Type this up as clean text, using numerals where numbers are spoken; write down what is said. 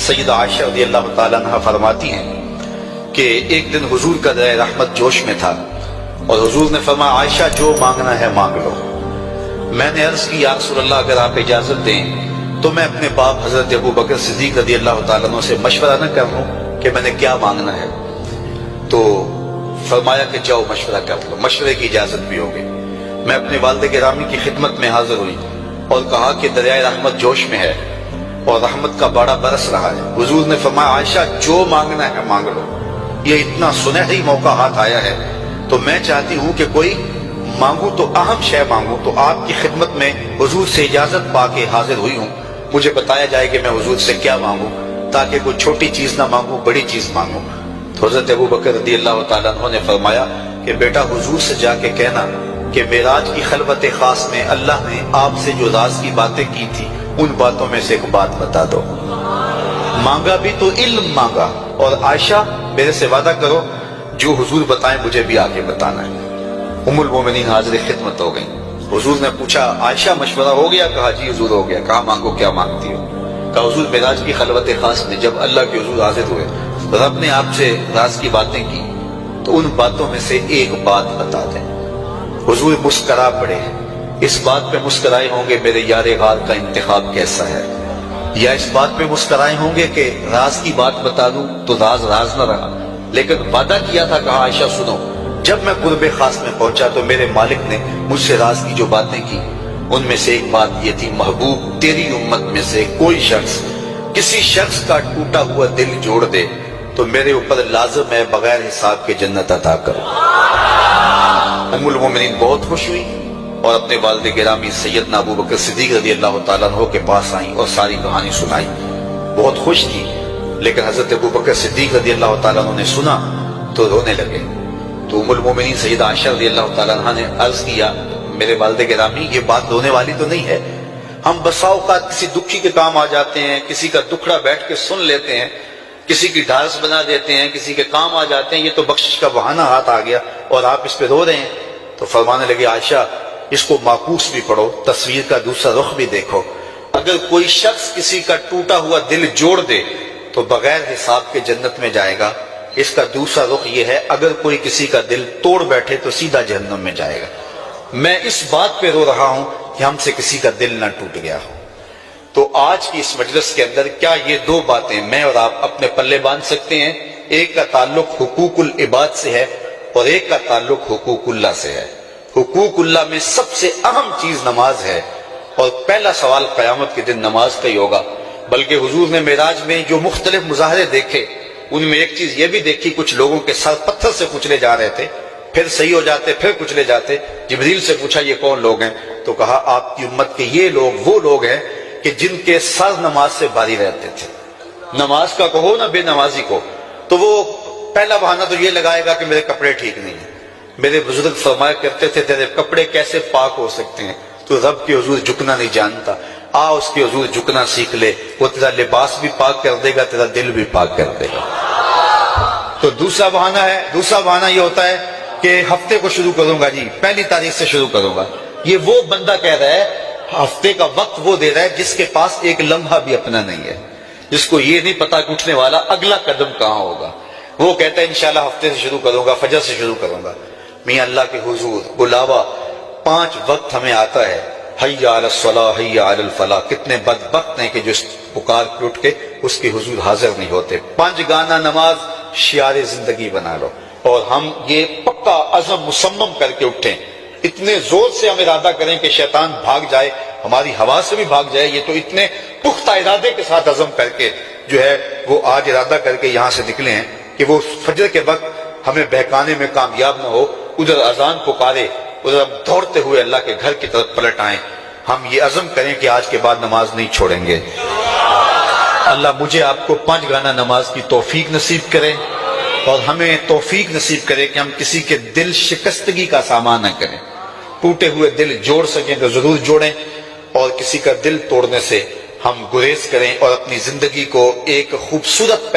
سیدہ عائشہ رضی اللہ تعالیٰ عنہ فرماتی ہیں کہ ایک دن حضور کا درہ رحمت جوش میں تھا اور حضور نے فرمایا عائشہ جو مانگنا ہے مانگ لو۔ میں نے عرض کی یا رسول اللہ اگر آپ اجازت دیں تو میں اپنے باپ حضرت ابو بکر صدیق رضی اللہ تعالیٰ عنہ سے مشورہ نہ کر لوں کہ میں نے کیا مانگنا ہے؟ تو فرمایا کہ جاؤ مشورہ کر لو، مشورے کی اجازت بھی ہوگی۔ میں اپنے والد گرامی کی خدمت میں حاضر ہوئی اور کہا کہ دریائے رحمت جوش میں ہے اور رحمت کا باڑا برس رہا ہے۔ حضور نے فرمایا عائشہ جو مانگنا ہے مانگ لو، یہ اتنا سنہری موقع ہاتھ آیا ہے تو میں چاہتی ہوں کہ کوئی مانگوں تو اہم شے مانگوں۔ تو آپ کی خدمت میں حضور سے اجازت پا کے حاضر ہوئی ہوں، مجھے بتایا جائے کہ میں حضور سے کیا مانگوں تاکہ کوئی چھوٹی چیز نہ مانگوں، بڑی چیز مانگوں۔ تو حضرت ابو بکر رضی اللہ تعالیٰ عنہ نے فرمایا کہ بیٹا حضور سے جا کے کہنا کہ معراج کی خلوت خاص میں اللہ نے آپ سے جو راز کی باتیں کی تھی ان باتوں میں سے ایک بات بتا دو۔ مانگا بھی تو علم مانگا، اور عائشہ میرے سے وعدہ کرو جو حضور بتائیں مجھے بھی آگے بتانا ہے۔ ام المومنین حاضر خدمت ہو گئیں۔ حضور نے پوچھا عائشہ مشورہ ہو گیا؟ کہا جی حضور ہو گیا۔ کہا مانگو کیا مانگتی ہو؟ کہا حضور معراج کی خلوت خاص میں جب اللہ کے حضور حاضر ہوئے رب نے آپ سے راز کی باتیں کی تو ان باتوں میں سے ایک بات بتا دیں۔ حضور مسکرا پڑے، اس بات پہ مسکرائے ہوں گے میرے یار غار کا انتخاب کیسا ہے، یا اس بات پہ مسکرائے ہوں گے کہ راز کی بات بتا دوں تو راز راز نہ رہا، لیکن وعدہ کیا تھا۔ کہا عائشہ سنو، جب میں قرب خاص میں پہنچا تو میرے مالک نے مجھ سے راز کی جو باتیں کی ان میں سے ایک بات یہ تھی محبوب تیری امت میں سے کوئی شخص کسی شخص کا ٹوٹا ہوا دل جوڑ دے تو میرے اوپر لازم ہے بغیر حساب کے جنت عطا کرو۔ ام المومنین بہت خوش ہوئی اور اپنے والد گرامی سیدنا ابو بکر صدیق رضی اللہ تعالیٰ عنہ کے پاس آئیں اور ساری کہانی سنائی۔ بہت خوش تھی، لیکن حضرت ابو بکر صدیق رضی اللہ تعالیٰ عنہ نے سنا تو رونے لگے۔ تو ام المومنین سیدہ عائشہ رضی اللہ تعالیٰ عنہ نے عرض کیا میرے والد گرامی یہ بات رونے والی تو نہیں ہے، ہم بسا اوقات کسی دکھی کے کام آ جاتے ہیں، کسی کا دکھڑا بیٹھ کے سن لیتے ہیں، کسی کی ڈھارس بنا دیتے ہیں، کسی کے کام آ جاتے ہیں، یہ تو بخشش کا بہانہ ہاتھ آ گیا اور آپ اس پہ رو رہے ہیں۔ تو فرمانے لگے عائشہ اس کو معکوس بھی پڑھو، تصویر کا دوسرا رخ بھی دیکھو، اگر کوئی شخص کسی کا ٹوٹا ہوا دل جوڑ دے تو بغیر حساب کے جنت میں جائے گا، اس کا دوسرا رخ یہ ہے اگر کوئی کسی کا دل توڑ بیٹھے تو سیدھا جہنم میں جائے گا۔ میں اس بات پہ رو رہا ہوں کہ ہم سے کسی کا دل نہ ٹوٹ گیا ہو۔ تو آج کی اس مجلس کے اندر کیا یہ دو باتیں میں اور آپ اپنے پلے باندھ سکتے ہیں؟ ایک کا تعلق حقوق العباد سے ہے اور ایک کا تعلق حقوق اللہ سے ہے۔ حقوق اللہ میں سب سے اہم چیز نماز ہے اور پہلا سوال قیامت کے دن نماز کا ہی ہوگا۔ بلکہ حضور نے معراج میں جو مختلف مظاہرے دیکھے ان میں ایک چیز یہ بھی دیکھی، کچھ لوگوں کے سر پتھر سے کچلے جا رہے تھے، پھر صحیح ہو جاتے، پھر کچلے جاتے۔ جبریل سے پوچھا یہ کون لوگ ہیں؟ تو کہا آپ کی امت کے یہ لوگ وہ لوگ ہیں کہ جن کے سر نماز سے باری رہتے تھے۔ نماز کا کہو نہ بے نمازی کو، تو وہ پہلا بہانہ تو یہ لگائے گا کہ میرے کپڑے ٹھیک نہیں ہیں۔ میرے بزرگ فرمایا کرتے تھے تیرے کپڑے کیسے پاک ہو سکتے ہیں؟ تو رب کے حضور جھکنا نہیں جانتا، آ اس کے حضور جھکنا سیکھ لے، وہ تیرا لباس بھی پاک کر دے گا، تیرا دل بھی پاک کر دے گا۔ تو دوسرا بہانہ یہ ہوتا ہے کہ ہفتے کو شروع کروں گا، جی پہلی تاریخ سے شروع کروں گا۔ یہ وہ بندہ کہہ رہا ہے ہفتے کا وقت وہ دے رہا ہے جس کے پاس ایک لمحہ بھی اپنا نہیں ہے، جس کو یہ نہیں پتا کہ اٹھنے والا اگلا قدم کہاں ہوگا۔ وہ کہتا ہے انشاءاللہ ہفتے سے شروع کروں گا، فجر سے شروع کروں گا۔ میاں اللہ کے حضور بلاوا 5 وقت ہمیں آتا ہے، حی علی الصلاۃ حی علی الفلاح۔ کتنے بدبخت ہیں کہ جو اس پکار پہ اٹھ کے اس کے حضور حاضر نہیں ہوتے۔ 5 گانا نماز شعار زندگی بنا لو، اور ہم یہ پکا عزم مصمم کر کے اٹھیں، اتنے زور سے ہم ارادہ کریں کہ شیطان بھاگ جائے، ہماری ہوا سے بھی بھاگ جائے۔ یہ تو اتنے پختہ ارادے کے ساتھ عزم کر کے جو ہے وہ آج ارادہ کر کے یہاں سے نکلے ہیں کہ وہ فجر کے وقت ہمیں بہکانے میں کامیاب نہ ہو، ادھر اذان پکارے ادھر ہم دوڑتے ہوئے اللہ کے گھر کی طرف پلٹ آئیں۔ ہم یہ عزم کریں کہ آج کے بعد نماز نہیں چھوڑیں گے۔ اللہ مجھے آپ کو 5 گانا نماز کی توفیق نصیب کرے اور ہمیں توفیق نصیب کرے کہ ہم کسی کے دل شکستگی کا سامان نہ کریں۔ ٹوٹے ہوئے دل جوڑ سکیں تو ضرور جوڑیں، اور کسی کا دل توڑنے سے ہم گریز کریں اور اپنی زندگی کو ایک خوبصورت